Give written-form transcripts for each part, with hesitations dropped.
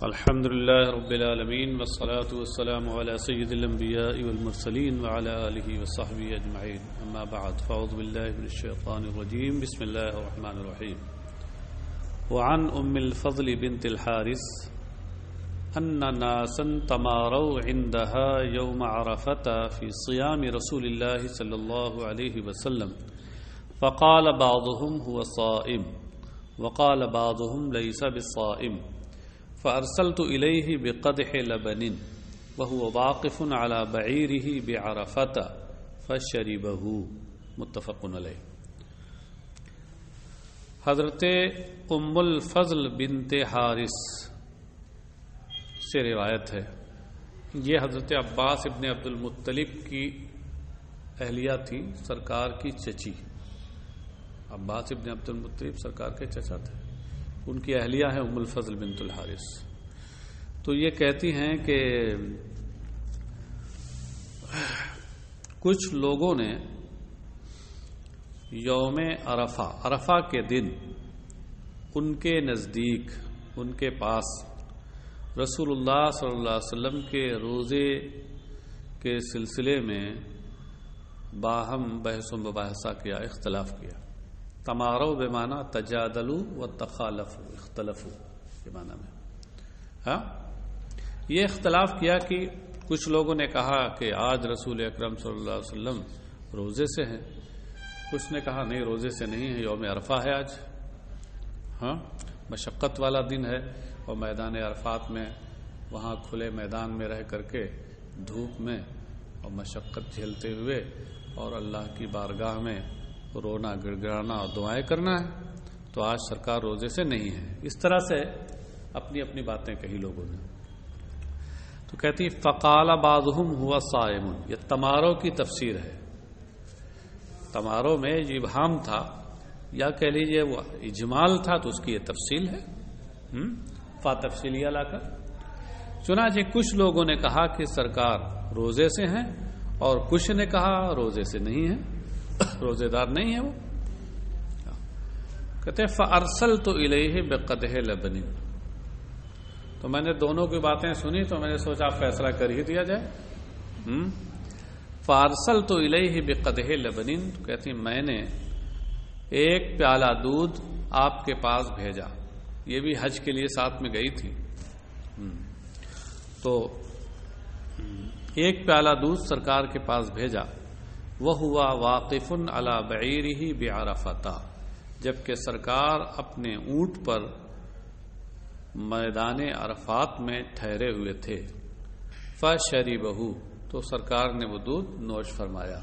الحمد لله رب العالمين والصلاة والسلام على سيد الأنبياء والمرسلين وعلى آله وصحبه أجمعين أما بعد فأعوذ بالله من الشيطان الرجيم بسم الله الرحمن الرحيم وعن أم الفضل بنت الحارث أن ناسا تماروا عندها يوم عرفة في صيام رسول الله صلى الله عليه وسلم فقال بعضهم هو صائم وقال بعضهم ليس بالصائم فأرسلت إليه بقدح لبن وهو واقف على بعيره بعرفة فشربه متفق علیہ۔ حضرت ام الفضل بنت حارث سے روایت ہے، یہ حضرت عباس ابن عبد المطلب کی اہلیہ تھی، سرکار کی چچی۔ عباس ابن عبد المطلب سرکار کے چچا تھے، ان کی اہلیہ ہے ام الفضل بنت الحارث۔ تو یہ کہتی ہیں کہ کچھ لوگوں نے یوم عرفہ کے دن ان کے نزدیک، ان کے پاس رسول اللہ صلی اللہ علیہ وسلم کے روزے کے سلسلے میں باہم بحث و مباحثہ کیا، اختلاف کیا۔ تمارو بمعنی تجادلو و تخالفو، اختلفو کے معنی میں۔ ہاں، یہ اختلاف کیا کہ کچھ لوگوں نے کہا کہ آج رسول اکرم صلی اللہ علیہ وسلم روزے سے ہیں، کچھ نے کہا نہیں روزے سے نہیں ہے، یوم عرفہ ہے آج، ہاں مشقت والا دن ہے، اور میدان عرفات میں وہاں کھلے میدان میں رہ کر کے دھوپ میں اور مشقت جھیلتے ہوئے اور اللہ کی بارگاہ میں رونا گڑگڑانا اور دعائیں کرنا ہے، تو آج سرکار روزے سے نہیں ہے۔ اس طرح سے اپنی اپنی باتیں کہی لوگوں نے۔ تو کہتی فقال بعضهم هو صائم، یہ تمارو کی تفسیر ہے۔ تمارو میں یہ ابہام تھا، یا کہہ لیجیے وہ اجمال تھا، تو اس کی یہ تفصیل ہے، فا تفصیلیہ لا کر۔ چنانچہ کچھ لوگوں نے کہا کہ سرکار روزے سے ہیں، اور کچھ نے کہا روزے سے نہیں ہے، روزے دار نہیں ہے وہ۔ کہتے فَأَرْسَلْتُ إِلَيْهِ بِقَدْحِ لَبَنٍ، تو میں نے دونوں کی باتیں سنی تو میں نے سوچا فیصلہ کر ہی دیا جائے۔ فَأَرْسَلْتُ إِلَيْهِ بِقَدْحِ لَبَنٍ، تو کہتی میں نے ایک پیالہ دودھ آپ کے پاس بھیجا، یہ بھی حج کے لیے ساتھ میں گئی تھی، تو ایک پیالہ دودھ سرکار کے پاس بھیجا۔ وَهُوَ وَاقِفٌ عَلَى بَعِيرِهِ بِعَرَفَةَ، جبکہ سرکار اپنے اونٹ پر میدان عرفات میں ٹھہرے ہوئے تھے۔ فَشَرِبَهُ، تو سرکار نے وہ دودھ نوش فرمایا۔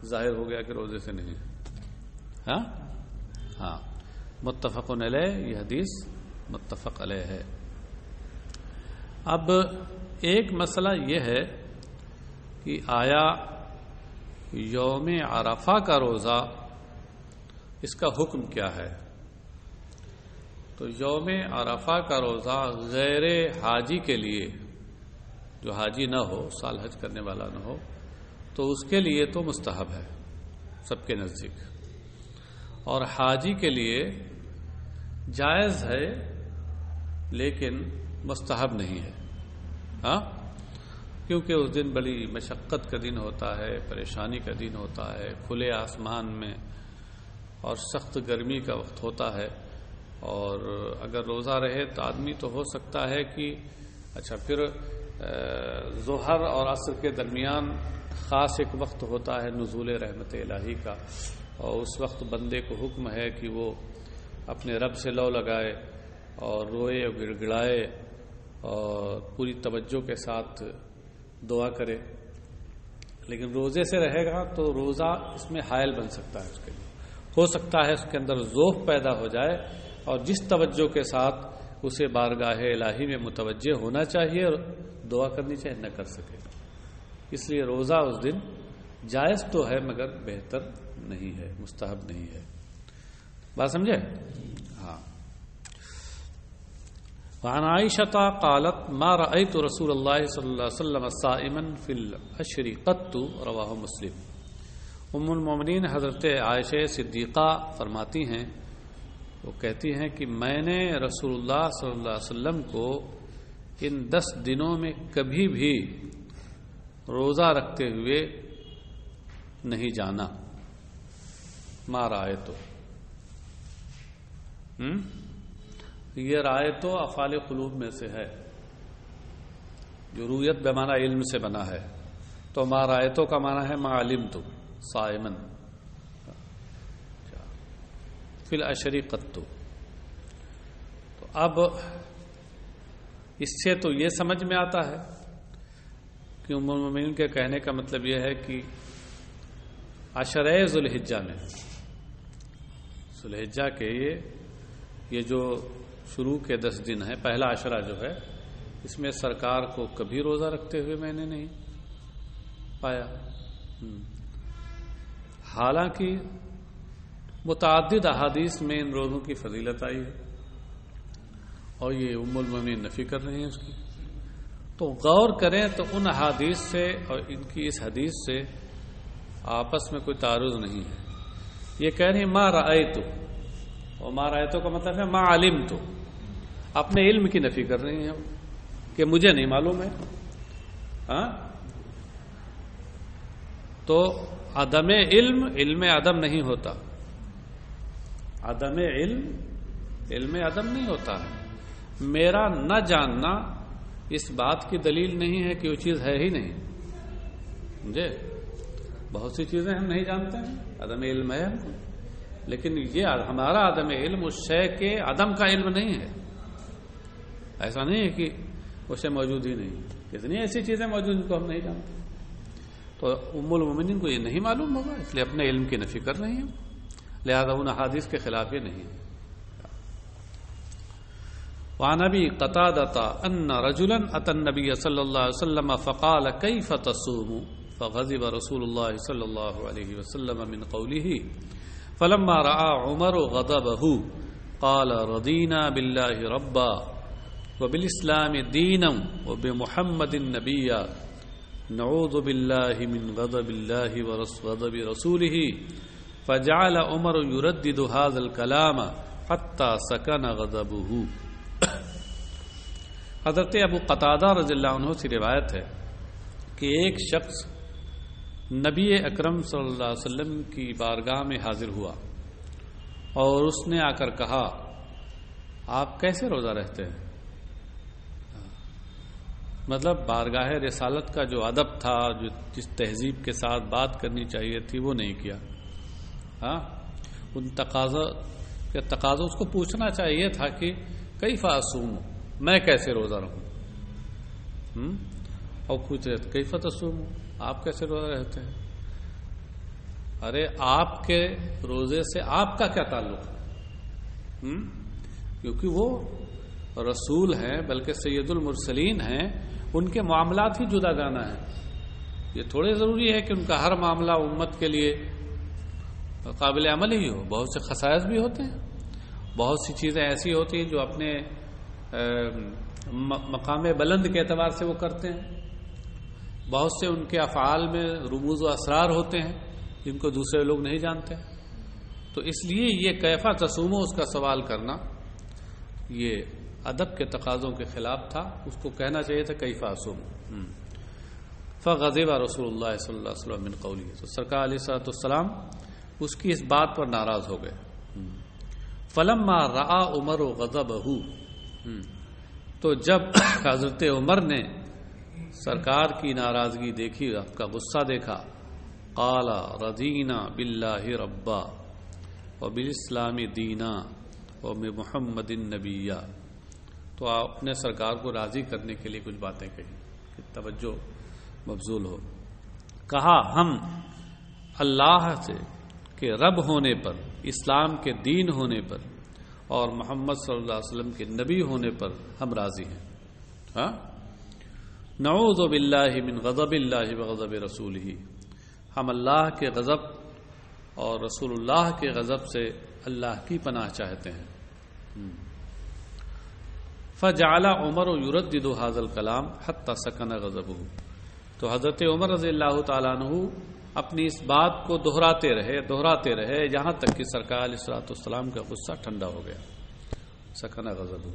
ظاہر ہو گیا کہ روزے سے نہیں۔ ہاں متفق علیہ، یہ حدیث متفق علیہ ہے۔ اب ایک مسئلہ یہ ہے کہ آیا یوم عرفہ کا روزہ، اس کا حکم کیا ہے؟ تو یوم عرفہ کا روزہ غیر حاجی کے لیے، جو حاجی نہ ہو، سال حج کرنے والا نہ ہو، تو اس کے لیے تو مستحب ہے سب کے نزدیک، اور حاجی کے لیے جائز ہے لیکن مستحب نہیں ہے۔ ہاں، کیونکہ اس دن بڑی مشقت کا دن ہوتا ہے، پریشانی کا دن ہوتا ہے، کھلے آسمان میں اور سخت گرمی کا وقت ہوتا ہے، اور اگر روزہ رہے تو آدمی تو ہو سکتا ہے کہ اچھا پھر ظہر اور عصر کے درمیان خاص ایک وقت ہوتا ہے نزول رحمت الہی کا، اور اس وقت بندے کو حکم ہے کہ وہ اپنے رب سے لو لگائے اور روئے اور گڑ گڑائے اور پوری توجہ کے ساتھ دعا کرے۔ لیکن روزے سے رہے گا تو روزہ اس میں حائل بن سکتا ہے، اس کے لیے ہو سکتا ہے اس کے اندر ذوق پیدا ہو جائے، اور جس توجہ کے ساتھ اسے بارگاہ الہی میں متوجہ ہونا چاہیے اور دعا کرنی چاہیے نہ کر سکے۔ اس لیے روزہ اس دن جائز تو ہے مگر بہتر نہیں ہے، مستحب نہیں ہے۔ بات سمجھے؟ ہاں۔ وعن عائشة قالت ما رأيت رسول الله صلی اللہ علیہ وسلم صائما في العشر قط، رواہ مسلم۔ ام المومنین حضرت عائشہ صدیقہ فرماتی ہیں، وہ کہتی ہیں کہ میں نے رسول اللہ صلی اللہ علیہ وسلم کو ان 10 دنوں میں کبھی بھی روزہ رکھتے ہوئے نہیں جانا. ما رأیت، یہ رأیت افعال قلوب میں سے ہے، جو رویت بمعنی علم سے بنا ہے. تو ما رأیت کا معنی ہے ما علمت صائمن فی العشر قط. تو اب اس سے تو یہ سمجھ میں آتا ہے کہ ام المؤمنین کے کہنے کا مطلب یہ ہے کہ عشرہ ذوالحجہ میں، ذوالحجہ کے یہ جو شروع کے 10 دن ہیں، پہلا عشرہ جو ہے، اس میں سرکار کو کبھی روزہ رکھتے ہوئے میں نے نہیں پایا. حالانکہ متعدد احادیث میں ان روزوں کی فضیلت آئی ہے اور یہ ام المؤمنین نفی کر رہی ہیں اس کی. تو غور کریں تو ان احادیث سے اور ان کی اس حدیث سے آپس میں کوئی تعارض نہیں ہے. یہ کہہ رہی ہیں ما رأیت، اور ما رأیت کا مطلب ہے ما علمت، اپنے علم کی نفی کر رہی ہیں کہ مجھے نہیں معلوم ہے. ہاں، تو عدم علم عدم نہیں ہوتا، عدم علم عدم نہیں ہوتا ہے. میرا نہ جاننا اس بات کی دلیل نہیں ہے کہ وہ چیز ہے ہی نہیں. سمجھے؟ بہت سی چیزیں ہم نہیں جانتے ہیں، عدم علم ہے، لیکن یہ ہمارا عدم علم اس شے کے عدم کا علم نہیں ہے. ایسا نہیں ہے کہ اسے موجود ہی نہیں، کتنی ایسی چیزیں موجود جن کو ہم نہیں جانتے. تو ام المؤمنین کو یہ نہیں معلوم ہوگا، اس لیے اپنے علم کی نفی کر رہی ہیں، لہذا ان احادیث کے خلاف یہ نہیں ہے. وعن ابي قتادة ان رجلا اتى النبي صلى الله عليه وسلم فقال كيف تصوم فغضب رسول الله صلى الله عليه وسلم من قوله فلما راى عمر غضبه قال رضينا بالله ربا وبالاسلام دينا وبمحمد نبيا نعوذ بالله من غضب الله وغضب رسوله فجعل عمر يردد هذا الكلام حتى سكن غضبه. حضرت ابو قتادہ رضی اللہ عنہ سے روایت ہے کہ ایک شخص نبی اکرم صلی اللہ علیہ وسلم کی بارگاہ میں حاضر ہوا اور اس نے آ کر کہا آپ کیسے روزہ رہتے ہیں. مطلب بارگاہ رسالت کا جو ادب تھا، جو جس تہذیب کے ساتھ بات کرنی چاہیے تھی، وہ نہیں کیا. ہاں، ان تقاضوں اس کو پوچھنا چاہیے تھا کہ کیف اصوم، میں کیسے روزہ رہوں. اور پوچھ رہے کیف تصوم، آپ کیسے روزہ رہتے ہیں. ارے آپ کے روزے سے آپ کا کیا تعلق ہے؟ کیونکہ وہ رسول ہیں، بلکہ سید المرسلین ہیں، ان کے معاملات ہی جدا گانا ہے. یہ تھوڑے ضروری ہے کہ ان کا ہر معاملہ امت کے لیے قابل عمل ہی ہو. بہت سے خصائص بھی ہوتے ہیں، بہت سی چیزیں ایسی ہوتی ہیں جو اپنے مقام بلند کے اعتبار سے وہ کرتے ہیں. بہت سے ان کے افعال میں رموز و اسرار ہوتے ہیں جن کو دوسرے لوگ نہیں جانتے. تو اس لیے یہ کیفا تصومو اس کا سوال کرنا یہ ادب کے تقاضوں کے خلاف تھا. اس کو کہنا چاہیے تھا کیفا اصوم. فغضب رسول اللہ صلی اللہ علیہ وسلم من قوله، تو سرکار علیہ الصلوۃ والسلام اس کی اس بات پر ناراض ہو گئے. فلما رأى عمر غضبه، تو جب حضرت عمر نے سرکار کی ناراضگی دیکھی، آپ کا غصہ دیکھا، قال رضینا باللہ ربا وبالاسلام دینا وبمحمد نبیا. تو آپ نے سرکار کو راضی کرنے کے لیے کچھ باتیں کہی کہ توجہ مبذول ہو. کہا ہم اللہ سے کے رب ہونے پر، اسلام کے دین ہونے پر اور محمد صلی اللہ علیہ وسلم کے نبی ہونے پر ہم راضی ہیں. ہاں، نعوذ باللہ من غضب اللہ وغضب رسولہ، ہم اللہ کے غضب اور رسول اللہ کے غضب سے اللہ کی پناہ چاہتے ہیں. فجعل عمر یردد هذا الکلام حتی سکن غضبہ، تو حضرت عمر رضی اللہ تعالیٰ عنہ اپنی اس بات کو دہراتے رہے یہاں تک کہ سرکار علیہ الصلوۃ والسلام کا غصہ ٹھنڈا ہو گیا. سکن غضبہ.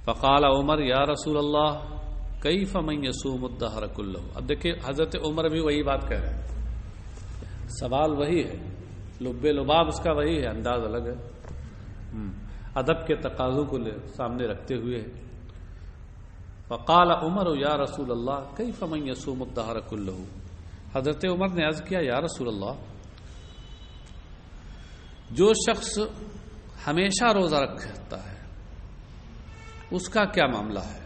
فقال عمر یا رسول اللہ کیف من یصوم الدہر کلہ. اب دیکھیں حضرت عمر بھی وہی بات کہہ رہے ہیں، سوال وہی ہے، لب لباب اس کا وہی ہے، انداز الگ ہے، ادب کے تقاضوں کو سامنے رکھتے ہوئے. فقال عمر یا رسول اللہ کیف من یصوم الدہر کلہ. حضرت عمر نے عرض کیا یا رسول اللہ، جو شخص ہمیشہ روزہ رکھتا ہے اس کا کیا معاملہ ہے؟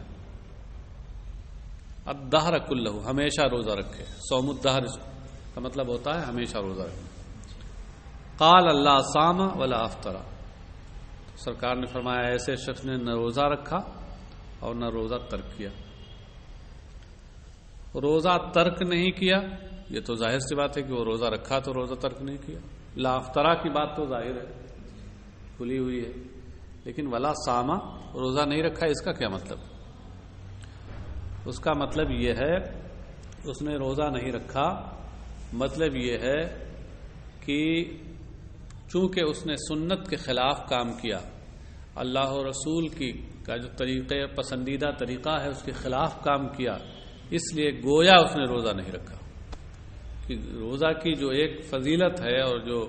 الدہر کلہ، ہمیشہ روزہ رکھے. صوم الدہر کا مطلب ہوتا ہے ہمیشہ روزہ رکھنا. قال اللہ صام ولا افطر. سرکار نے فرمایا ایسے شخص نے نہ روزہ رکھا اور نہ روزہ ترک کیا. روزہ ترک نہیں کیا یہ تو ظاہر سی بات ہے کہ وہ روزہ رکھا تو روزہ ترک نہیں کیا. لا افطرا کی بات تو ظاہر ہے، کھلی ہوئی ہے، لیکن ولا صاما روزہ نہیں رکھا اس کا کیا مطلب؟ اس کا مطلب یہ ہے اس نے روزہ نہیں رکھا، مطلب یہ ہے کہ چونکہ اس نے سنت کے خلاف کام کیا، اللہ و رسول کی کا جو طریقہ پسندیدہ طریقہ ہے اس کے خلاف کام کیا، اس لیے گویا اس نے روزہ نہیں رکھا. کہ روزہ کی جو ایک فضیلت ہے اور جو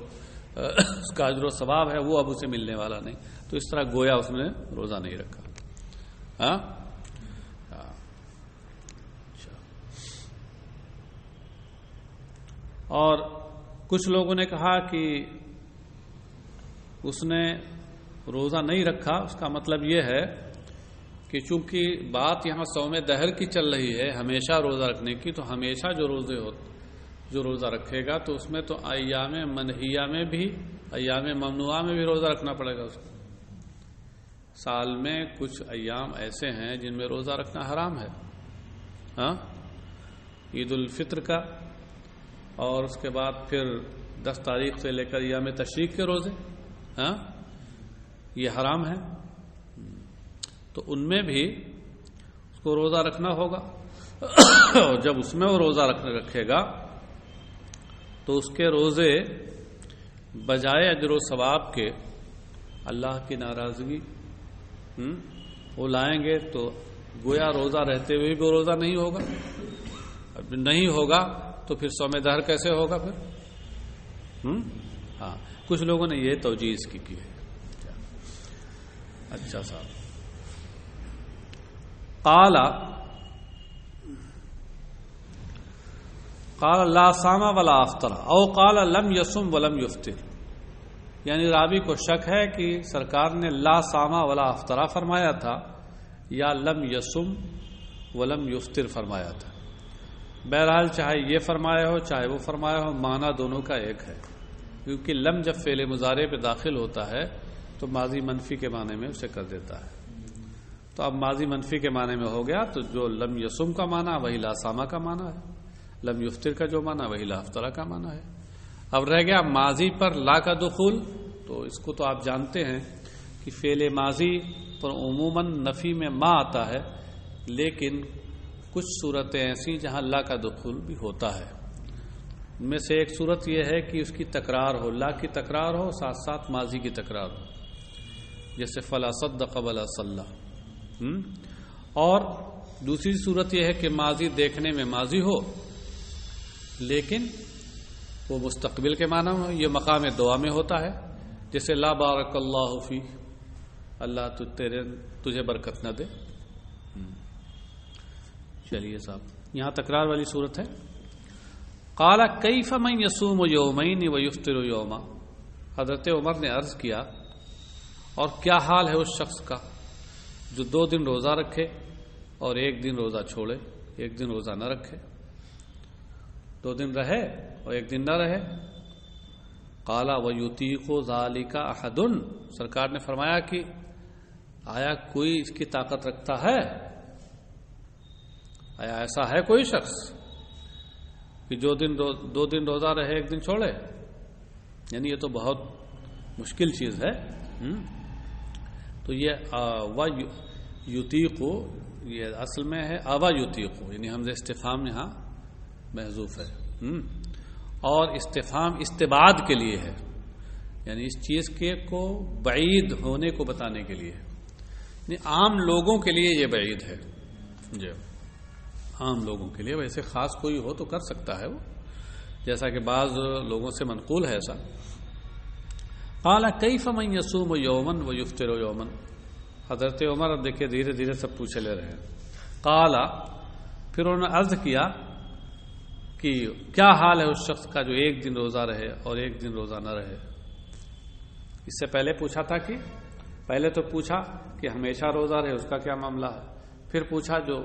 اس کا اجر و ثواب ہے وہ اب اسے ملنے والا نہیں، تو اس طرح گویا اس نے روزہ نہیں رکھا. ہاں اور کچھ لوگوں نے کہا کہ اس نے روزہ نہیں رکھا، اس کا مطلب یہ ہے کہ چونکہ بات یہاں صوم دہر کی چل رہی ہے ہمیشہ روزہ رکھنے کی، تو ہمیشہ جو روزہ رکھے گا تو اس میں تو ایام منہیہ میں بھی ایام ممنوعہ میں بھی روزہ رکھنا پڑے گا اس کو. سال میں کچھ ایام ایسے ہیں جن میں روزہ رکھنا حرام ہے. ہاں عید الفطر کا، اور اس کے بعد پھر 10 تاریخ سے لے کر ایام تشریق کے روزے، ہاں یہ حرام ہے. تو ان میں بھی اس کو روزہ رکھنا ہوگا. اور جب اس میں وہ روزہ رکھے گا تو اس کے روزے بجائے اجر و ثواب کے اللہ کی ناراضگی وہ لائیں گے، تو گویا روزہ رہتے ہوئے بھی روزہ نہیں ہوگا. اب نہیں ہوگا تو پھر صوم دہر کیسے ہوگا پھر؟ ہاں کچھ لوگوں نے یہ توجیہ کی ہے. اچھا صاحب، قال لا صام ولا افطر او قال لم يصم ولم يفطر. یعنی راوی کو شک ہے کہ سرکار نے لا صام ولا افطر فرمایا تھا یا لم يصم ولم يفطر فرمایا تھا. بہرحال چاہے یہ فرمایا ہو چاہے وہ فرمایا ہو، معنی دونوں کا ایک ہے. کیونکہ لم جب فعل مضارع پہ داخل ہوتا ہے تو ماضی منفی کے معنی میں اسے کر دیتا ہے. تو اب ماضی منفی کے معنی میں ہو گیا، تو جو لم یصم کا معنی وہی لا صام کا معنی ہے، لم یفطر کا جو معنی وہی لا افطر کا معنی ہے. اب رہ گیا ماضی پر لا کا دخول. تو اس کو تو آپ جانتے ہیں کہ فعل ماضی پر عموماً نفی میں ما آتا ہے، لیکن کچھ صورتیں ایسی جہاں لا کا دخول بھی ہوتا ہے. ان میں سے ایک صورت یہ ہے کہ اس کی تکرار ہو، لا کی تکرار ہو ساتھ ساتھ ماضی کی تکرار ہو، جیسے فلا صدق ولا صلی. اور دوسری صورت یہ ہے کہ ماضی دیکھنے میں ماضی ہو لیکن وہ مستقبل کے معنی میں ہو. یہ مقام دعا میں ہوتا ہے، جیسے لا بارک اللہ فی، اللہ تجھے برکت نہ دے. چلیے صاحب، یہاں تکرار والی صورت ہے. قال کیف من یصوم یومین ویفطر یوما. حضرت عمر نے عرض کیا اور کیا حال ہے اس شخص کا جو 2 دن روزہ رکھے اور 1 دن روزہ چھوڑے، 1 دن روزہ نہ رکھے، 2 دن رہے اور 1 دن نہ رہے. قال ویطیق ذلک احد. سرکار نے فرمایا کہ آیا کوئی اس کی طاقت رکھتا ہے؟ آیا ایسا ہے کوئی شخص کہ جو 2 دن روزہ رہے 1 دن چھوڑے؟ یعنی یہ تو بہت مشکل چیز ہے. تو یہ یطیقو یہ اصل میں ہے اوا یطیقو، یعنی حمزہ استفہام یہاں محذوف ہے. اور استفہام استبعاد کے لیے ہے، یعنی اس چیز کے کو بعید ہونے کو بتانے کے لیے. عام لوگوں کے لیے یہ بعید ہے جی، عام لوگوں کے لیے، ویسے خاص کوئی ہو تو کر سکتا ہے وہ، جیسا کہ بعض لوگوں سے منقول ہے ایسا۔ قال کیف من یصوم یوما ویفطر یوما، حضرت عمر اب دیکھیے دھیرے دھیرے سب پوچھے لے رہے ہیں۔ قال، پھر انہوں نے عرض کیا کہ کیا حال ہے اس شخص کا جو ایک دن روزہ رہے اور ایک دن روزہ نہ رہے۔ اس سے پہلے پوچھا تھا کہ پہلے تو پوچھا کہ ہمیشہ روزہ رہے اس کا کیا معاملہ ہے، پھر پوچھا جو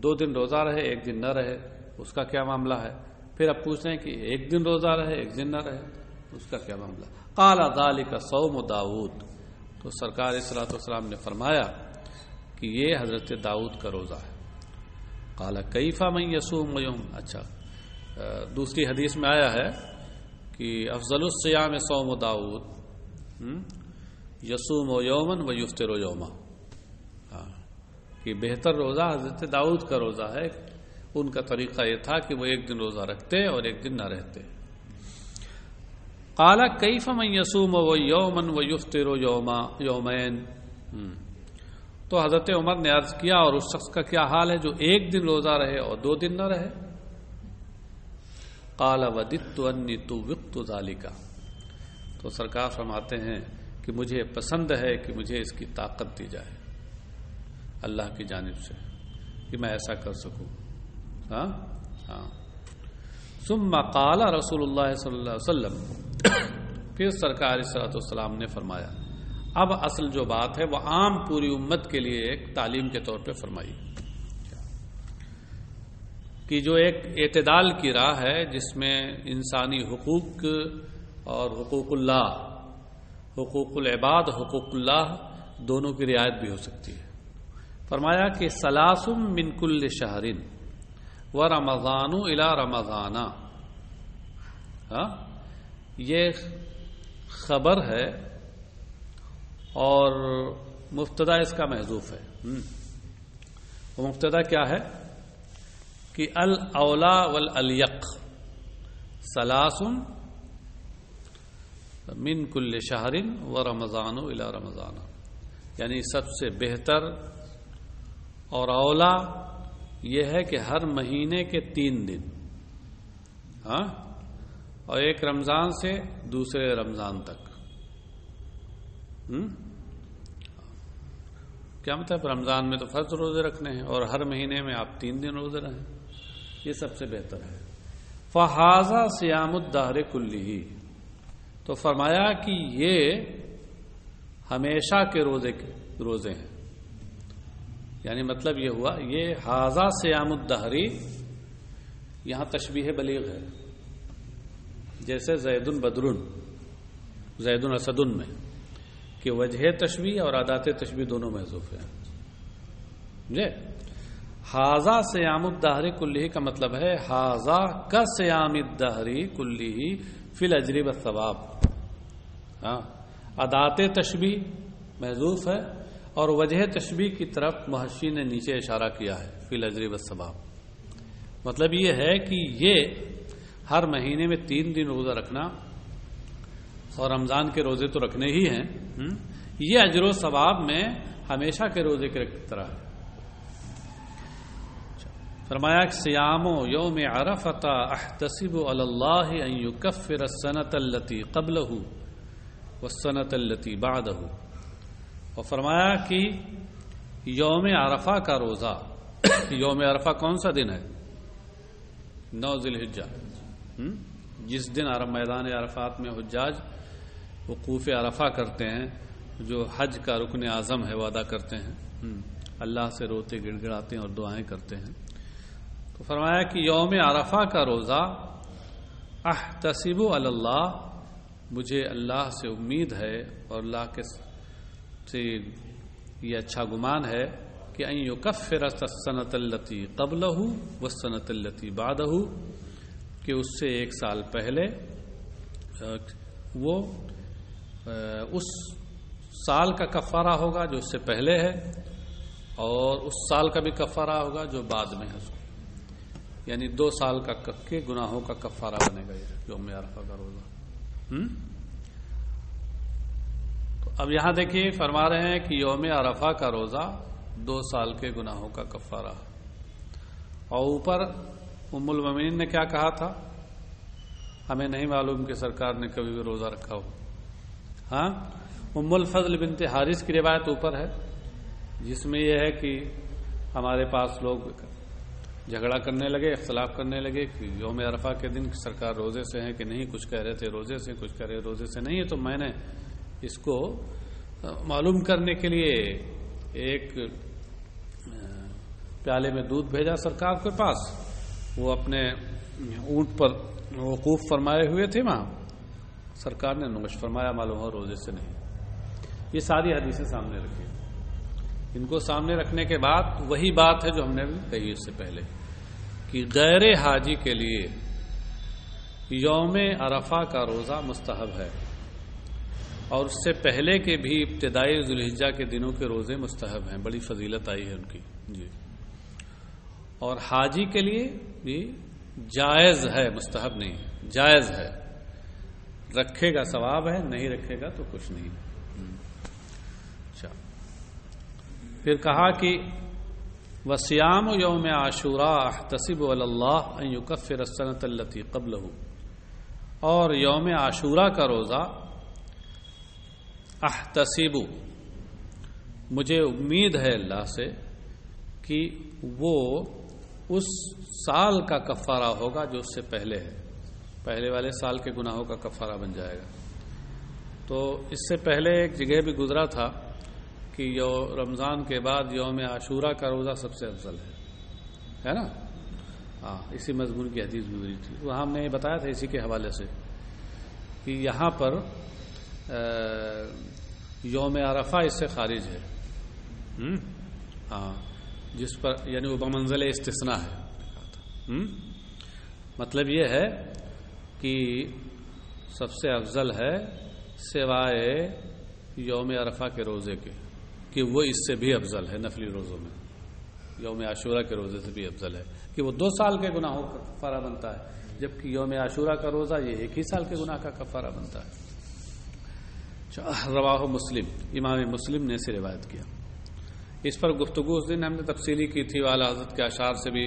2 دن روزہ رہے ایک دن نہ رہے اس کا کیا معاملہ ہے، پھر اب پوچھ رہے ہیں کہ ایک دن روزہ رہے ایک دن نہ رہے اس کا کیا معاملہ۔ قال ذلک صوم داؤد، تو سرکار صلی اللہ علیہ وسلم نے فرمایا کہ یہ حضرت داؤد کا روزہ ہے۔ قال کیف من یصوم یوم، اچھا دوسری حدیث میں آیا ہے کہ افضل الصیام صوم داؤد یصوم یوما ویفطر یوما، کہ بہتر روزہ حضرت داؤد کا روزہ ہے، ان کا طریقہ یہ تھا کہ وہ ایک دن روزہ رکھتے اور ایک دن نہ رہتے۔ قال کیف من یصوم یوما ویفطر یومین، تو حضرت عمر نے عرض کیا اور اس شخص کا کیا حال ہے جو ایک دن روزہ رہے اور 2 دن نہ رہے۔ قال وددت انی طوقت ذلک، تو سرکار فرماتے ہیں کہ مجھے پسند ہے کہ مجھے اس کی طاقت دی جائے اللہ کی جانب سے کہ میں ایسا کر سکوں۔ ہاں ہاں۔ ثم قال رسول اللہ صلی اللہ علیہ وسلم، پھر سرکار صلی اللہ علیہ وسلم نے فرمایا، اب اصل جو بات ہے وہ عام پوری امت کے لیے ایک تعلیم کے طور پہ فرمائی کہ جو ایک اعتدال کی راہ ہے جس میں انسانی حقوق اور حقوق اللہ، حقوق العباد حقوق اللہ دونوں کی رعایت بھی ہو سکتی ہے۔ فرمایا کہ سلاسم من کل شہر ورمضان الی رمضان، یہ خبر ہے اور مبتدا اس کا محذوف ہے۔ وہ مبتدا کیا ہے کہ الاولا والالیق سلاسم من کل شہر ورمضان الی رمضان، یعنی سب سے بہتر اور اولا یہ ہے کہ ہر مہینے کے 3 دن، ہاں، اور ایک رمضان سے دوسرے رمضان تک۔ کیا مطلب؟ رمضان میں تو فرض روزے رکھنے ہیں اور ہر مہینے میں آپ 3 دن روزے رہیں، یہ سب سے بہتر ہے۔ فہذا صیام الدہر کلہ، تو فرمایا کہ یہ ہمیشہ کے روزے ہیں، یعنی مطلب یہ ہوا یہ ہاذا صیام الدہری، یہاں تشبیہ بلیغ ہے، جیسے زید بدرن زید اسد میں کہ وجہ تشبیہ اور ادات تشبیہ دونوں محذوف ہیں جی۔ ہاذا صیام الدہر کلہ کا مطلب ہے ہاذا کا صیام الدہر کلہ فی الاجر والثواب، ہاں، ادات تشبیہ محذوف ہے اور وجہ تشبیہ کی طرف محشی نے نیچے اشارہ کیا ہے فی الاجر والثواب۔ مطلب یہ ہے کہ یہ ہر مہینے میں 3 دن روزہ رکھنا اور رمضان کے روزے تو رکھنے ہی ہیں، یہ اجر و ثواب میں ہمیشہ کے روزے کی طرح ہے۔ فرمایا کہ سیام یوم عرفۃ احتسب علی اللہ ان یکفر السنۃ التی قبلہ والسنۃ التی بعدہ، اور فرمایا کہ یوم عرفہ کا روزہ، یوم عرفہ کون سا دن ہے؟ 9 ذی الحجہ، جس دن میدان عرفات میں حجاج وقوف عرفہ کرتے ہیں، جو حج کا رکن اعظم ہے وہ ادا کرتے ہیں، اللہ سے روتے گڑ گڑاتے ہیں اور دعائیں کرتے ہیں۔ تو فرمایا کہ یوم عرفہ کا روزہ احتسب علی اللہ، مجھے اللہ سے امید ہے اور اللہ کے سے یہ اچھا گمان ہے کہ ان یکفر السنۃ التی قبلہ والسنۃ التی بعدہ، کہ اس سے 1 سال پہلے وہ اس سال کا کفارہ ہوگا جو اس سے پہلے ہے، اور اس سال کا بھی کفارہ ہوگا جو بعد میں ہے، یعنی 2 سال کا کے گناہوں کا کفارہ بنے گا یہ یوم عرفہ کا روزہ۔ تو اب یہاں دیکھیے فرما رہے ہیں کہ یوم عرفہ کا روزہ 2 سال کے گناہوں کا کفارہ، اور اوپر ام المومنین نے کیا کہا تھا؟ ہمیں نہیں معلوم کہ سرکار نے کبھی بھی روزہ رکھا ہو. ہاں، ام الفضل بنت حارث کی روایت اوپر ہے، جس میں یہ ہے کہ ہمارے پاس لوگ جھگڑا کرنے لگے، اختلاف کرنے لگے کہ یوم عرفہ کے دن سرکار روزے سے ہیں کہ نہیں. کچھ کہہ رہے تھے روزے سے، کچھ کہہ رہے روزے سے نہیں ہے. تو میں نے اس کو معلوم کرنے کے لیے ایک پیالے میں دودھ بھیجا سرکار کے پاس. وہ اپنے اونٹ پر وقوف فرمائے ہوئے تھے وہاں. سرکار نے نوش فرمایا، معلوم ہو روزے سے نہیں. یہ ساری حدیثیں سامنے رکھی. ان کو سامنے رکھنے کے بعد وہی بات ہے جو ہم نے بھی کہی اس سے پہلے کہ غیر حاجی کے لیے یوم عرفہ کا روزہ مستحب ہے، اور اس سے پہلے کے بھی ابتدائی ذوالحجہ کے دنوں کے روزے مستحب ہیں. بڑی فضیلت آئی ہے ان کی جی. اور حاجی کے لیے بھی جائز ہے، مستحب نہیں، جائز ہے. رکھے گا ثواب ہے، نہیں رکھے گا تو کچھ نہیں. پھر کہا کہ وصیام یوم عاشوراء احتسب علی اللہ ان یکفر السنۃ التی قبلہ، اور یوم عاشوراء کا روزہ احتسب، مجھے امید ہے اللہ سے کہ وہ اس سال کا کفارہ ہوگا جو اس سے پہلے ہے. پہلے والے سال کے گناہوں کا کفارہ بن جائے گا. تو اس سے پہلے ایک جگہ بھی گزرا تھا کہ رمضان کے بعد یوم عاشوراء کا روزہ سب سے افضل ہے نا. ہاں، اسی مضمون کی حدیث گزری تھی. وہاں ہم نے بتایا تھا اسی کے حوالے سے کہ یہاں پر یوم عرفہ اس سے خارج ہے. ہاں، جس پر یعنی وہ بمنزل استثناء ہے. مطلب یہ ہے کہ سب سے افضل ہے سوائے یوم عرفہ کے روزے کے، کہ وہ اس سے بھی افضل ہے. نفلی روزوں میں یوم عاشوراء کے روزے سے بھی افضل ہے کہ وہ 2 سال کے گناہوں کا کفارہ بنتا ہے، جبکہ یوم عاشوراء کا روزہ یہ 1 ہی سال کے گناہ کا کفارہ بنتا ہے. رواہ مسلم، امام مسلم نے اسے روایت کیا. اس پر گفتگو اس دن ہم نے تفصیلی کی تھی، اعلیٰ حضرت کے اشعار سے بھی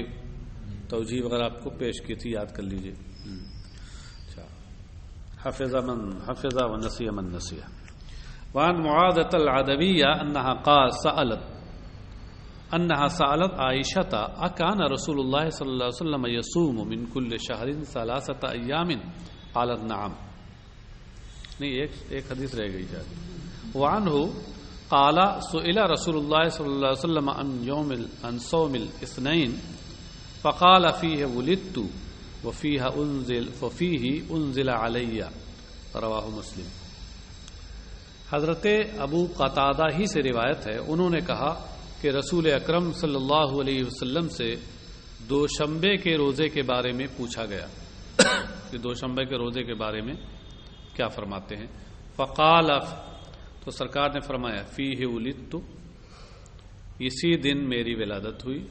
توجیہ وغیرہ آپ کو پیش کی تھی، یاد کر لیجیے. حفظ من حفظ ونسی من نسی. وعن معاذة العدوية أنها سألت عائشة أكان رسول الله صلى الله عليه وسلم يصوم من كل شهر 3 أيام قال نعم. نہیں، ایک حدیث رہ گئی جائے. وعنه قال سئل رسول الله صلى الله عليه وسلم عن صوم الاثنين فقال فيه ولدت وفيه أنزل علي. رواہ مسلم. حضرت ابو قتادہ ہی سے روایت ہے، انہوں نے کہا کہ رسول اکرم صلی اللہ علیہ وسلم سے دوشنبے کے روزے کے بارے میں پوچھا گیا کہ دوشنبے کے روزے کے بارے میں کیا فرماتے ہیں. فقال، تو سرکار نے فرمایا فیہ ولدت، اسی دن میری ولادت ہوئی.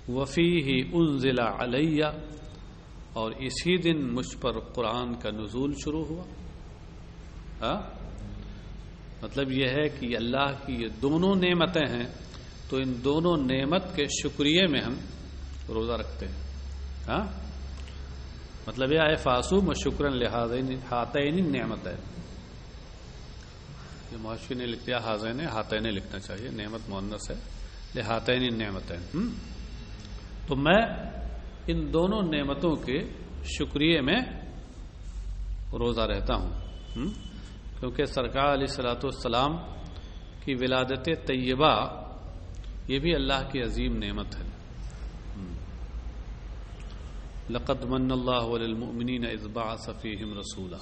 وفیہ انزل علی، اور اسی دن مجھ پر قرآن کا نزول شروع ہوا. مطلب یہ ہے کہ اللہ کی یہ دونوں نعمتیں ہیں، تو ان دونوں نعمت کے شکریہ میں ہم روزہ رکھتے ہیں. ہاں، مطلب یہ ہے فاسوم و شکرن ہاتین نعمتیں. یہ محشی نے لکھ دیا ہاتین، ہاتین لکھنا چاہیے، نعمت مؤنث ہے، لہاتین نعمتیں. تو میں ان دونوں نعمتوں کے شکریہ میں روزہ رہتا ہوں، کیونکہ سرکار علیہ الصلوۃ والسلام کی ولادت طیبہ یہ بھی اللہ کی عظیم نعمت ہے. لقد من اللہ علی المؤمنین اذ بعث فیہم رسولا.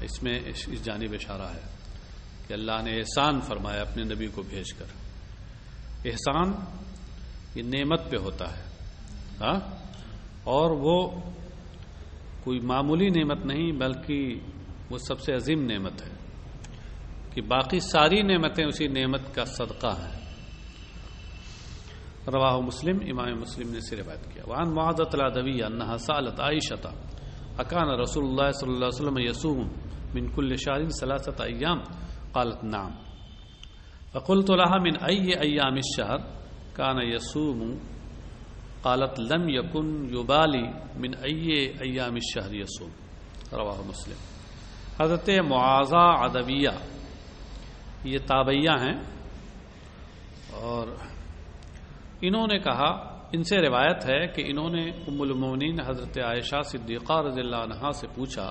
اس میں اس جانب اشارہ ہے کہ اللہ نے احسان فرمایا اپنے نبی کو بھیج کر. احسان یہ نعمت پہ ہوتا ہے، اور وہ کوئی معمولی نعمت نہیں بلکہ وہ سب سے عظیم نعمت ہے کہ باقی ساری نعمتیں اسی نعمت کا صدقہ ہیں. رواہ مسلم، امام مسلم نے اسے روایت کیا. وعن معاذة العدوية انها سألت عائشة اكان رسول الله صلى الله عليه وسلم يصوم من كل شهر 3 أيام قالت نعم فقلت لها من أي أيام الشهر كان يصوم قالت لم يكن يبالي من أي أيام الشهر يصوم رواہ مسلم. حضرت معاذہ عدویہ یہ تابعیہ ہیں اور انہوں نے کہا، ان سے روایت ہے کہ انہوں نے ام المومنین حضرت عائشہ صدیقہ رضی اللہ عنہا سے پوچھا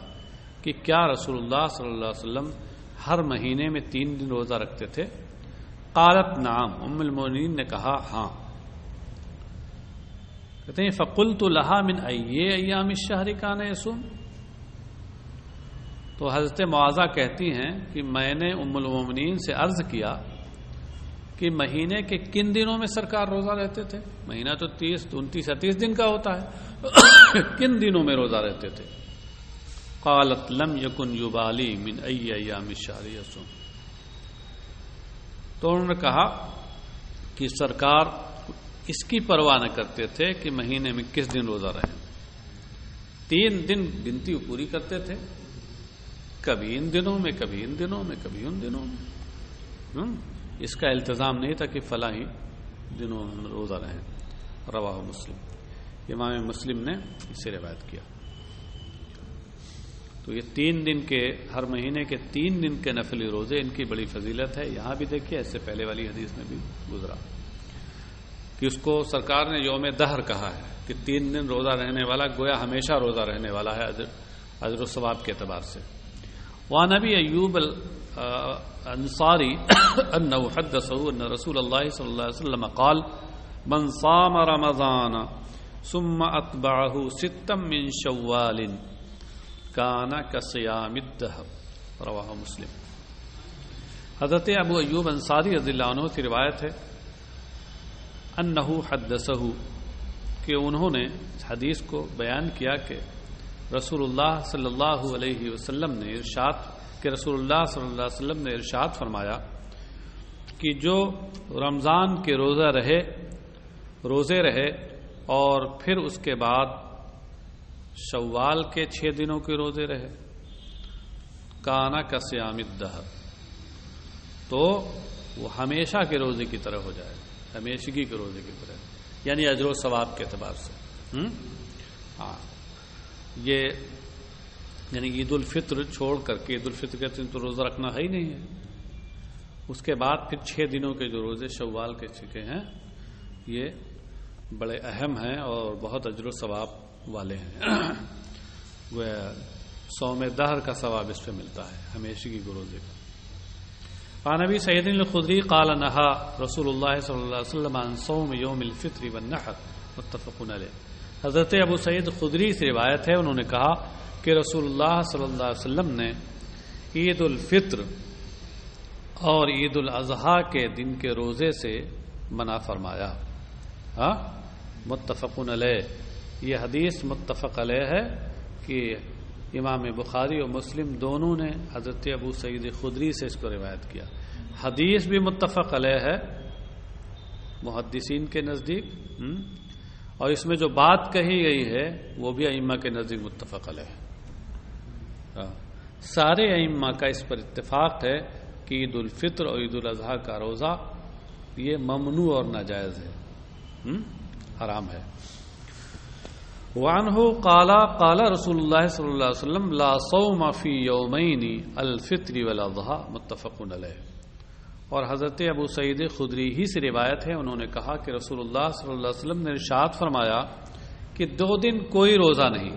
کہ کیا رسول اللہ صلی اللہ علیہ وسلم ہر مہینے میں 3 دن روزہ رکھتے تھے؟ قالت نعم، ام المومنین نے کہا ہاں. کہتے ہیں فقلت لها من ای ایام الشہر کان یصوم، تو حضرت معاذہ کہتی ہیں کہ میں نے ام المومنین سے عرض کیا کہ مہینے کے کن دنوں میں سرکار روزہ رہتے تھے؟ مہینہ تو 30 29 38 دن کا ہوتا ہے، کن دنوں میں روزہ رہتے تھے؟ قالت لم یکن یبالی من ای ایام الشہر یصوم، تو انہوں نے کہا کہ سرکار اس کی پرواہ نہ کرتے تھے کہ مہینے میں کس دن روزہ رہیں، 3 دن گنتی پوری کرتے تھے، کبھی ان دنوں میں، کبھی ان دنوں میں، کبھی ان دنوں میں. اس کا التزام نہیں تھا کہ فلاں ہی دنوں میں روزہ رہیں. رواہ مسلم، امام مسلم نے اسے روایت کیا. تو یہ 3 دن کے، ہر مہینے کے 3 دن کے نفلی روزے، ان کی بڑی فضیلت ہے. یہاں بھی دیکھیے، اس سے پہلے والی حدیث میں بھی گزرا کہ اس کو سرکار نے یوم دہر کہا ہے کہ 3 دن روزہ رہنے والا گویا ہمیشہ روزہ رہنے والا ہے اجر و ثواب کے اعتبار سے. وعن ابی ایوب الانصاری انه حدثه ان رسول الله صلی اللہ علیہ وسلم قال من صام رمضان ثم اتبعه 6 من شوال كان كصيام الدهر رواہ مسلم. حضرت ابو ایوب انصاری رضی اللہ عنہ کی روایت ہے انه حدثه کہ انہوں نے حدیث کو بیان کیا کہ رسول اللہ صلی اللہ علیہ وسلم نے ارشاد فرمایا کہ جو رمضان کے روزے رہے اور پھر اس کے بعد شوال کے 6 دنوں کے روزے رہے، کانا کا صیام الدہر، تو وہ ہمیشہ کے روزے کی طرح ہو جائے، ہمیشگی کے روزے کی طرح، یعنی اجر و ثواب کے اعتبار سے. ہاں، یہ یعنی عید الفطر چھوڑ کر کے، عید الفطر کے دن تو روزہ رکھنا ہے ہی نہیں ہے، اس کے بعد پھر 6 دنوں کے جو روزے شوال کے چکے ہیں یہ بڑے اہم ہیں اور بہت اجر و ثواب والے ہیں. وہ صوم دہر کا ثواب اس پہ ملتا ہے، ہمیشگی کے روزے کا. عن ابی سعید الخدری قال نہا رسول اللہ صلی اللہ علیہ وسلم عن صوم یوم الفطر والنحر متفق علیہ. حضرت ابو سعید خدری سے روایت ہے، انہوں نے کہا کہ رسول اللہ صلی اللہ علیہ وسلم نے عید الفطر اور عید الاضحیٰ کے دن کے روزے سے منع فرمایا. متفق علیہ، یہ حدیث متفق علیہ ہے کہ امام بخاری اور مسلم دونوں نے حضرت ابو سعید خدری سے اس کو روایت کیا. حدیث بھی متفق علیہ ہے محدثین کے نزدیک، اور اس میں جو بات کہی گئی ہے وہ بھی ائمہ کے نزدیک متفق علیہ ہے. سارے ائمہ کا اس پر اتفاق ہے کہ عید الفطر اور عید الاضحیٰ کا روزہ یہ ممنوع اور ناجائز ہے، حرام ہے. وعنہ قال قال رسول اللہ صلی اللہ علیہ وسلم لا صوم فی یومین الفطر والاضحیٰ متفق علیہ. اور حضرت ابو سعید خدری ہی سے روایت ہے، انہوں نے کہا کہ رسول اللہ صلی اللہ علیہ وسلم نے ارشاد فرمایا کہ 2 دن کوئی روزہ نہیں،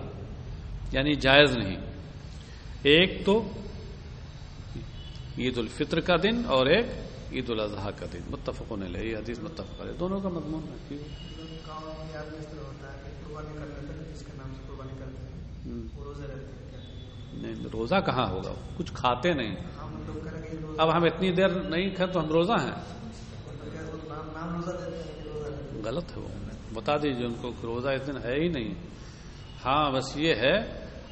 یعنی جائز نہیں. ایک تو عید الفطر کا دن اور ایک عید الاضحیٰ کا دن. متفق علیہ، یہ حدیث متفق علیہ، دونوں کا مضمون ہے. نہیں، روزہ کہاں ہوگا، کچھ کھاتے نہیں. اب ہم اتنی دیر نہیں کھائے تو ہم روزہ ہیں، غلط ہے. وہ بتا دیجیے ان کو کہ روزہ اس دن ہے ہی نہیں. ہاں، بس یہ ہے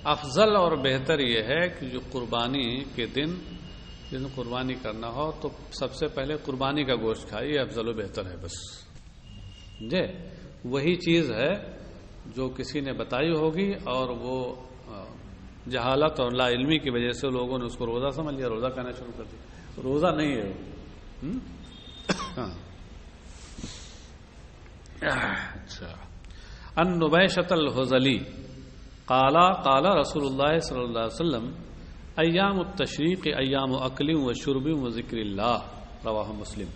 افضل اور بہتر یہ ہے کہ جو قربانی کے دن جس دن قربانی کرنا ہو تو سب سے پہلے قربانی کا گوشت کھائیے، افضل و بہتر ہے. بس جی وہی چیز ہے جو کسی نے بتائی ہوگی اور وہ جہالت اور لا علمی کی وجہ سے لوگوں نے اس کو روزہ سمجھ لیا، روزہ کہنا شروع کر دیا، روزہ نہیں ہے اچھا. ان نبیشۃ الحذلی قال رسول اللہ صلی اللہ علیہ وسلم ایام التشریق ایام اکل و شرب و ذکر اللہ، رواہ مسلم.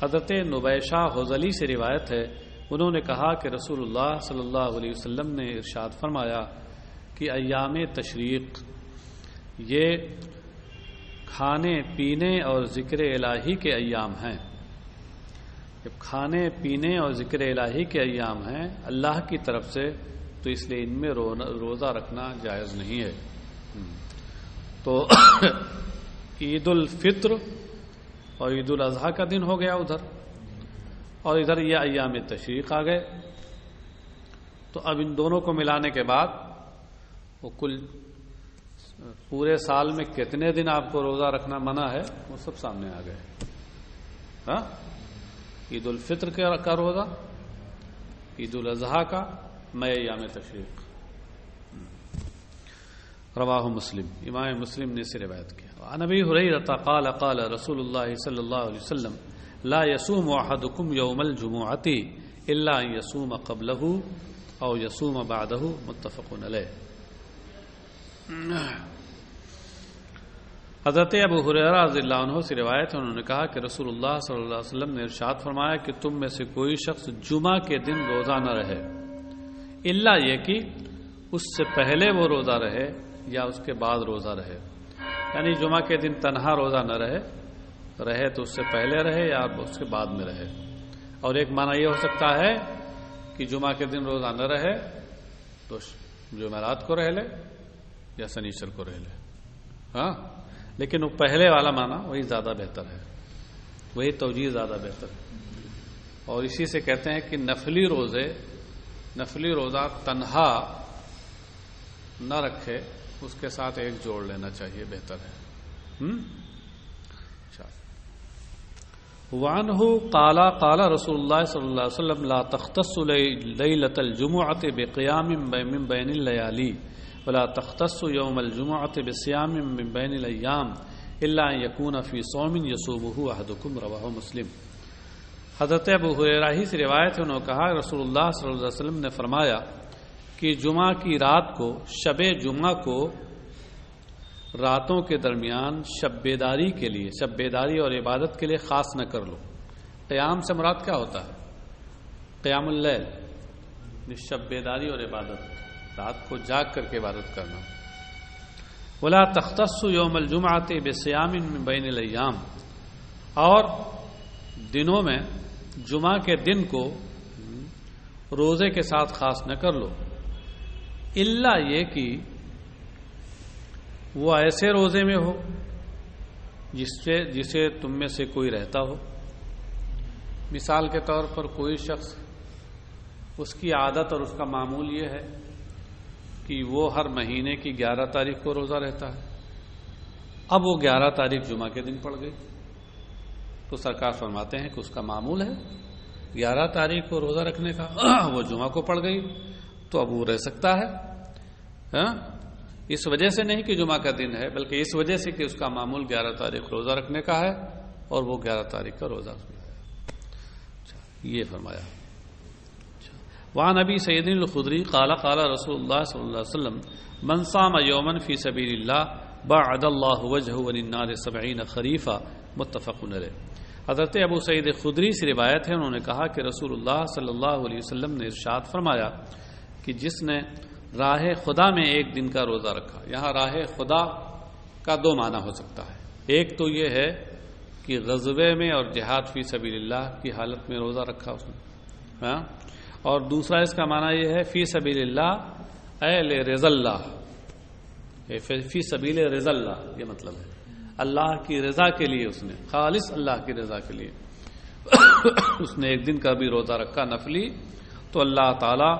حضرت نبیشہ حذلی سے روایت ہے، انہوں نے کہا کہ رسول اللہ صلی اللہ علیہ وسلم نے ارشاد فرمایا کہ ایام تشریق یہ کھانے پینے اور ذکر الہی کے ایام ہیں. جب کھانے پینے اور ذکر الہی کے ایام ہیں اللہ کی طرف سے، تو اس لیے ان میں روزہ رکھنا جائز نہیں ہے. تو عید الفطر اور عید الاضحیٰ کا دن ہو گیا ادھر، اور ادھر یہ ایام تشریق آ گئے. تو اب ان دونوں کو ملانے کے بعد وہ کل پورے سال میں کتنے دن آپ کو روزہ رکھنا منع ہے وہ سب سامنے آ گئے. ہاں، عید الفطر کا روزہ، عید الاضحیٰ کا، میں ایام تشریق. رواہ مسلم، امام مسلم نے اسے روایت کیا. عن ابی ہریرہ قال قال رسول اللہ صلی اللہ علیہ وسلم لا يصوم احدكم يوم الجمعۃ الا ان يصوم قبله او يصوم بعده، متفق علیہ. حضرت ابو ہریرہ رضی اللہ عنہ سے روایت ہے، انہوں نے کہا کہ رسول اللہ صلی اللہ علیہ وسلم نے ارشاد فرمایا کہ تم میں سے کوئی شخص جمعہ کے دن روزہ نہ رہے، الا یہ کہ اس سے پہلے وہ روزہ رہے یا اس کے بعد روزہ رہے. یعنی جمعہ کے دن تنہا روزہ نہ رہے تو اس سے پہلے رہے یا اس کے بعد میں رہے. اور ایک معنی یہ ہو سکتا ہے کہ جمعہ کے دن روزہ نہ رہے تو جمعرات کو رہ لے یا سنیچر کو رہ لے. ہاں، لیکن وہ پہلے والا معنی وہی زیادہ بہتر ہے، وہی توجیہ زیادہ بہتر ہے. اور اسی سے کہتے ہیں کہ نفلی روزہ تنہا نہ رکھے، اس کے ساتھ ایک جوڑ لینا چاہیے، بہتر ہے. وعنہ قال رسول اللہ صلی اللہ علیہ وسلم لا تختص لیلۃ الجمعۃ بقیام من بین اللیالی ولا تختص یوم الجمعۃ بصیام من بین الایام الا ان یکون فی صوم یصومہ احدکم، رواہ مسلم. حضرت ابو ہریرہ ہی سے روایت ہے، انہوں نے کہا رسول اللہ صلی اللہ علیہ وسلم نے فرمایا کہ جمعہ کی رات کو، شب جمعہ کو راتوں کے درمیان شب بیداری کے لیے، شب بیداری اور عبادت کے لیے خاص نہ کر لو. قیام سے مراد کیا ہوتا ہے؟ قیام اللیل، شب بیداری اور عبادت، رات کو جاگ کر کے عبادت کرنا. ولا تختص یوم الجمعۃ بصیام من بین الایام، اور دنوں میں جمعہ کے دن کو روزے کے ساتھ خاص نہ کر لو، الا یہ کہ وہ ایسے روزے میں ہو جسے تم میں سے کوئی رہتا ہو. مثال کے طور پر کوئی شخص، اس کی عادت اور اس کا معمول یہ ہے کہ وہ ہر مہینے کی 11 تاریخ کو روزہ رہتا ہے. اب وہ 11 تاریخ جمعہ کے دن پڑ گئی تو سرکار فرماتے ہیں کہ اس کا معمول ہے 11 تاریخ کو روزہ رکھنے کا، وہ جمعہ کو پڑ گئی تو اب وہ رہ سکتا ہے. اس وجہ سے نہیں کہ جمعہ کا دن ہے، بلکہ اس وجہ سے کہ اس کا معمول 11 تاریخ روزہ رکھنے کا ہے اور وہ 11 تاریخ کا روزہ یہ فرمایا. وعن ابی سعید الخدری قال قال رسول اللہ صلی اللہ علیہ وسلم من صام یوما فی سبیل اللہ بعد اللہ وجهه عن النار 70 خریفا، متفق علیہ. حضرت ابو سعید خدری سے روایت ہے، انہوں نے کہا کہ رسول اللہ صلی اللہ علیہ وسلم نے ارشاد فرمایا کہ جس نے راہ خدا میں ایک دن کا روزہ رکھا. یہاں راہ خدا کا 2 معنی ہو سکتا ہے. ایک تو یہ ہے کہ غزوے میں اور جہاد فی سبیل اللہ کی حالت میں روزہ رکھا اس نے، اور دوسرا اس کا معنی یہ ہے فی سبیل اللہ اے لرضا اللہ، فی سبیل رضا اللہ، یہ مطلب ہے اللہ کی رضا کے لیے، اس نے خالص اللہ کی رضا کے لیے اس نے ایک دن کا بھی روزہ رکھا نفلی، تو اللہ تعالی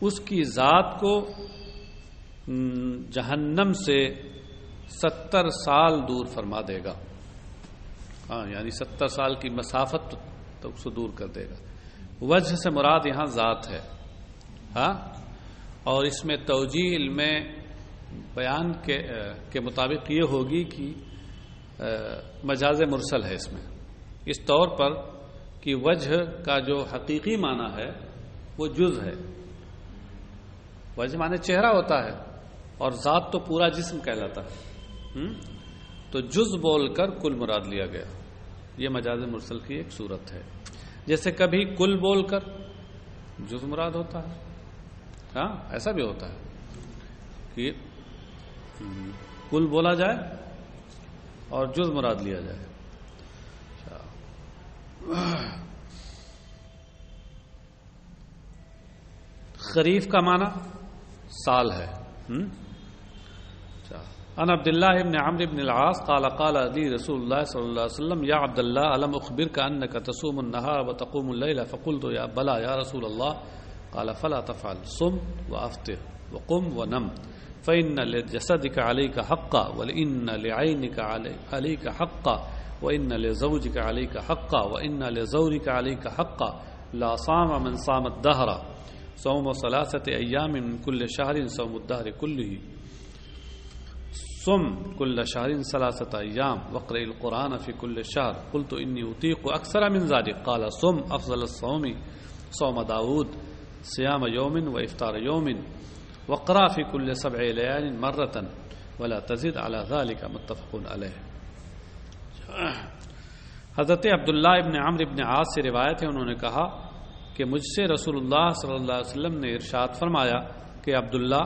اس کی ذات کو جہنم سے 70 سال دور فرما دے گا. یعنی 70 سال کی مسافت تو اس کو دور کر دے گا. وجہ سے مراد یہاں ذات ہے. اور اس میں توجیہ میں بیان کے مطابق یہ ہوگی کہ مجاز مرسل ہے اس میں، اس طور پر کہ وجہ کا جو حقیقی معنی ہے وہ جز ہے. وجہ معنی چہرہ ہوتا ہے اور ذات تو پورا جسم کہلاتا ہے. تو جز بول کر کل مراد لیا گیا. یہ مجاز مرسل کی ایک صورت ہے. جیسے کبھی کل بول کر جز مراد ہوتا ہے. ہاں ایسا بھی ہوتا ہے کہ کل بولا جائے اور جز مراد لیا جائے. خریف کا معنی سال ہے. عن عبد الله بن عمرو بن العاص قال قال لي رسول الله صلى الله عليه وسلم يا عبد الله ألم أخبرك أنك تصوم النهار وتقوم الليل فقلت يا بلى يا رسول الله قال فلا تفعل صم وأفطر وقم ونم فإن لجسدك عليك حقا وإن لعينك عليك حقا وإن لزوجك عليك حقا وإن لزورك عليك حقا لا صام من صام الدهر صوم 3 أيام من كل شهر صوم الدهر كله صم كل شهر 3 أيام واقرأ القرآن في كل شهر قلت إني أطيق أكثر من ذلك قال صم أفضل الصوم صوم داود صيام يوم وإفطار يوم واقرأ في كل 7 ليال مرة ولا تزد على ذلك متفق عليه. حضرت عبداللہ ابن عمرو ابن عاص سے روایت ہے، انہوں نے کہا کہ مجھ سے رسول اللہ صلی اللہ علیہ وسلم نے ارشاد فرمایا کہ عبداللہ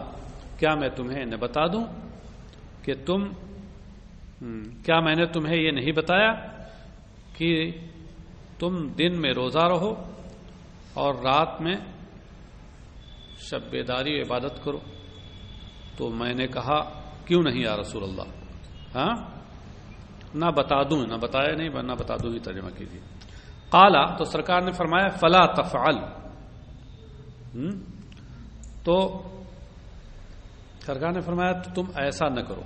کیا میں تمہیں نہ بتا دوں کہ کیا میں نے تمہیں یہ نہیں بتایا کہ تم دن میں روزہ رہو اور رات میں شب بیداری عبادت کرو؟ تو میں نے کہا کیوں نہیں یا رسول اللہ، ہاں نہ بتا دوں، نہ بتایا نہیں نہ بتا دوں ہی ترجمہ کیجیے. قالا تو سرکار نے فرمایا فلا تفعل، تو سرکار نے فرمایا تو تم ایسا نہ کرو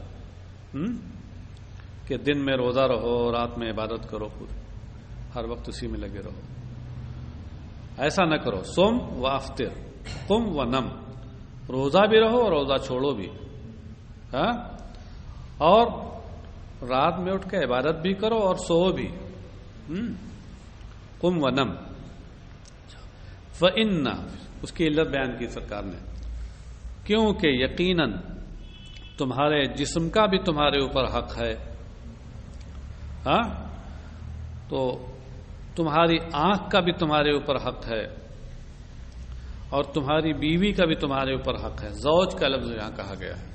کہ دن میں روزہ رہو رات میں عبادت کرو، ہر وقت اسی میں لگے رہو. ایسا نہ کرو. صم و افطر قم و نم، روزہ بھی رہو اور روزہ چھوڑو بھی، ہاں اور رات میں اٹھ کے عبادت بھی کرو اور سو بھی. قم و نم. فإن اس کی علت بیان کی سرکار نے، کیونکہ یقیناً تمہارے جسم کا بھی تمہارے اوپر حق ہے، ہاں تو تمہاری آنکھ کا بھی تمہارے اوپر حق ہے اور تمہاری بیوی کا بھی تمہارے اوپر حق ہے. زوج کا لفظ یہاں کہا گیا ہے.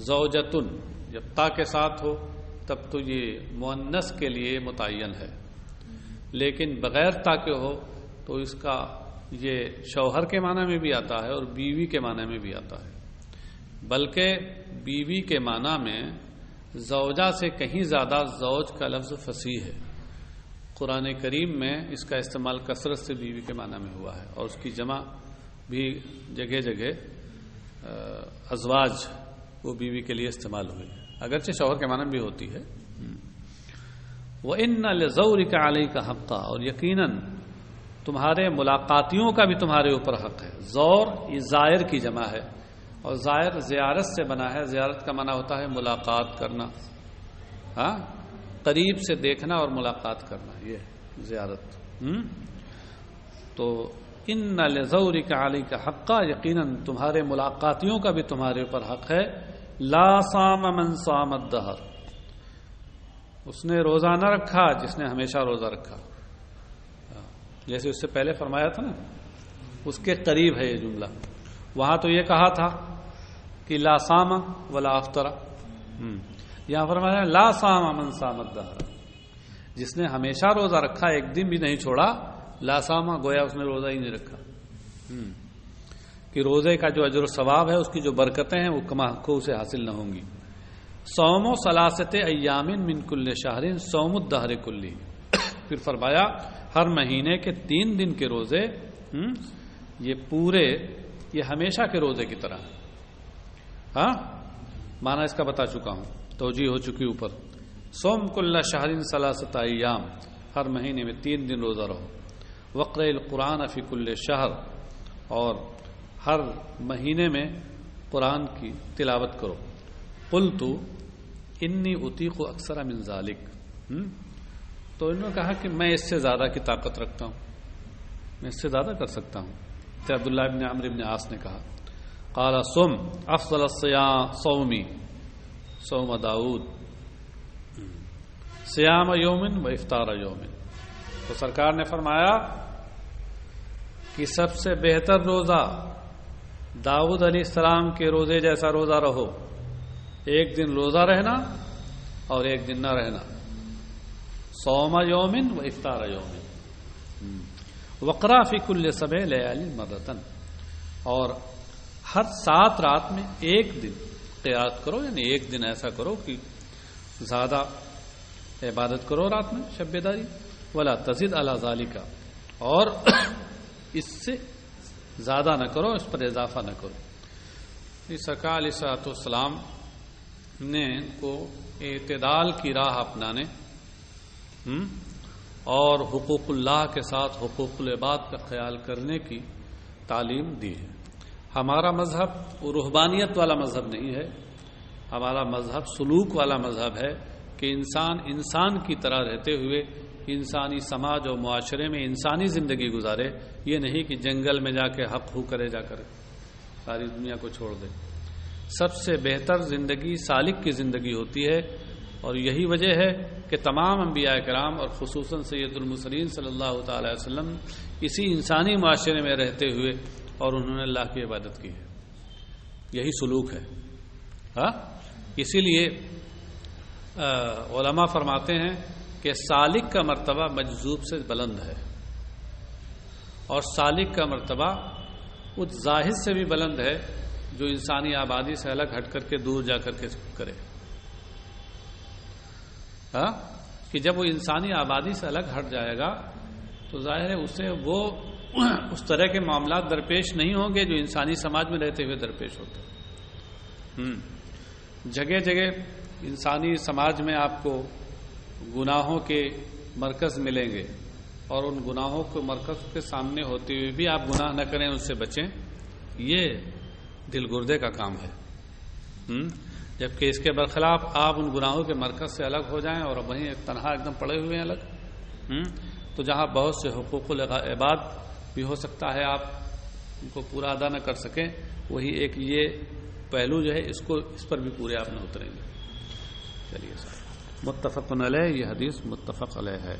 زوجتن جب تا کے ساتھ ہو تب تو یہ مؤنث کے لیے متعین ہے، لیکن بغیر تا کے ہو تو اس کا یہ شوہر کے معنی میں بھی آتا ہے اور بیوی کے معنی میں بھی آتا ہے. بلکہ بیوی کے معنی میں زوجہ سے کہیں زیادہ زوج کا لفظ فصیح ہے. قرآن کریم میں اس کا استعمال کثرت سے بیوی کے معنی میں ہوا ہے اور اس کی جمع بھی جگہ جگہ ازواج وہ بیوی کے لیے استعمال ہوئی ہے، اگرچہ شوہر کے معنی بھی ہوتی ہے. وَإِنَّ لِزَوْرِكَ عَلَيْكَ حَقًّا، اور یقیناً تمہارے ملاقاتیوں کا بھی تمہارے اوپر حق ہے. زور یہ زائر کی جمع ہے اور زائر زیارت سے بنا ہے. زیارت کا معنی ہوتا ہے ملاقات کرنا، ہاں قریب سے دیکھنا اور ملاقات کرنا، یہ زیارت. تو ان لزورک علیک حقا، یقیناً تمہارے ملاقاتیوں کا بھی تمہارے اوپر حق ہے. لا صام من صام الدہر، اس نے روزہ نہ رکھا جس نے ہمیشہ روزہ رکھا. جیسے اس سے پہلے فرمایا تھا نا، اس کے قریب ہے یہ جملہ. وہاں تو یہ کہا تھا کہ لا صام ولا افطر، یہاں فرمایا لا صام من صام الدہر، جس نے ہمیشہ روزہ رکھا ایک دن بھی نہیں چھوڑا. لا صام گویا اس نے روزہ ہی نہیں رکھا، کہ روزے کا جو اجر و ثواب ہے، اس کی جو برکتیں ہیں وہ کما کو اسے حاصل نہ ہوں گی. صوم 3 ایام من کل شہر صوم الدہر کلی، پھر فرمایا ہر مہینے کے 3 دن کے روزے یہ پورے یہ ہمیشہ کے روزے کی طرح. ہاں معنی اس کا بتا چکا ہوں، توجیہ ہو چکی اوپر. صوم کل شہر 3 ایام، ہر مہینے میں 3 دن روزہ رہو. وقرأ القرآن فی کل شہر، اور ہر مہینے میں قرآن کی تلاوت کرو. قلت انی اطیق اکثر من ذالک، تو انہوں نے کہا کہ میں اس سے زیادہ کی طاقت رکھتا ہوں، میں اس سے زیادہ کر سکتا ہوں. تو عبداللہ ابن عمرو ابن عاص نے کہا قال صم افضل الصیام صومی صوم داؤد صیام یومن و افطار یومن. تو سرکار نے فرمایا کہ سب سے بہتر روزہ داؤد علیہ السلام کے روزے جیسا روزہ رہو، ایک دن روزہ رہنا اور ایک دن نہ رہنا. صوم یومن و افطار یومن. وقرا فی کل سبع لیال مرتن، اور ہر 7 رات میں ایک دن قیام کرو، یعنی ایک دن ایسا کرو کہ زیادہ عبادت کرو رات میں شب بیداری. ولا تزد علی ذالک، اور اس سے زیادہ نہ کرو، اس پر اضافہ نہ کرو. سرکار علیہ الصلوۃ والسلام نے کو اعتدال کی راہ اپنانے اور حقوق اللہ کے ساتھ حقوق العباد کا خیال کرنے کی تعلیم دی ہے. ہمارا مذہب رہبانیت والا مذہب نہیں ہے، ہمارا مذہب سلوک والا مذہب ہے کہ انسان انسان کی طرح رہتے ہوئے انسانی سماج اور معاشرے میں انسانی زندگی گزارے. یہ نہیں کہ جنگل میں جا کے حق ہو کرے جا کر ساری دنیا کو چھوڑ دے. سب سے بہتر زندگی سالک کی زندگی ہوتی ہے، اور یہی وجہ ہے کہ تمام انبیاء کرام اور خصوصاً سید المرسلین صلی اللہ تعالی وسلم اسی انسانی معاشرے میں رہتے ہوئے اور انہوں نے اللہ کی عبادت کی ہے. یہی سلوک ہے. اسی لیے علماء فرماتے ہیں کہ سالک کا مرتبہ مجذوب سے بلند ہے، اور سالک کا مرتبہ اس زاہد سے بھی بلند ہے جو انسانی آبادی سے الگ ہٹ کر کے دور جا کر کے کرے. کہ جب وہ انسانی آبادی سے الگ ہٹ جائے گا تو ظاہر ہے اسے وہ اس طرح کے معاملات درپیش نہیں ہوں گے جو انسانی سماج میں رہتے ہوئے درپیش ہوتے ہیں. جگہ جگہ انسانی سماج میں آپ کو گناہوں کے مرکز ملیں گے، اور ان گناہوں کو مرکز کے سامنے ہوتے ہوئے بھی آپ گناہ نہ کریں، اس سے بچیں. یہ دل گردے کا کام ہے. جبکہ اس کے برخلاف آپ ان گناہوں کے مرکز سے الگ ہو جائیں اور وہیں تنہا ایک دم پڑے ہوئے ہیں الگ، تو جہاں بہت سے حقوق العباد بھی ہو سکتا ہے آپ ان کو پورا ادا نہ کر سکیں، وہی ایک یہ پہلو جو ہے اس پر بھی پورے آپ نہ اتریں گے. چلیے صاحب، متفق علیہ، یہ حدیث متفق علیہ ہے.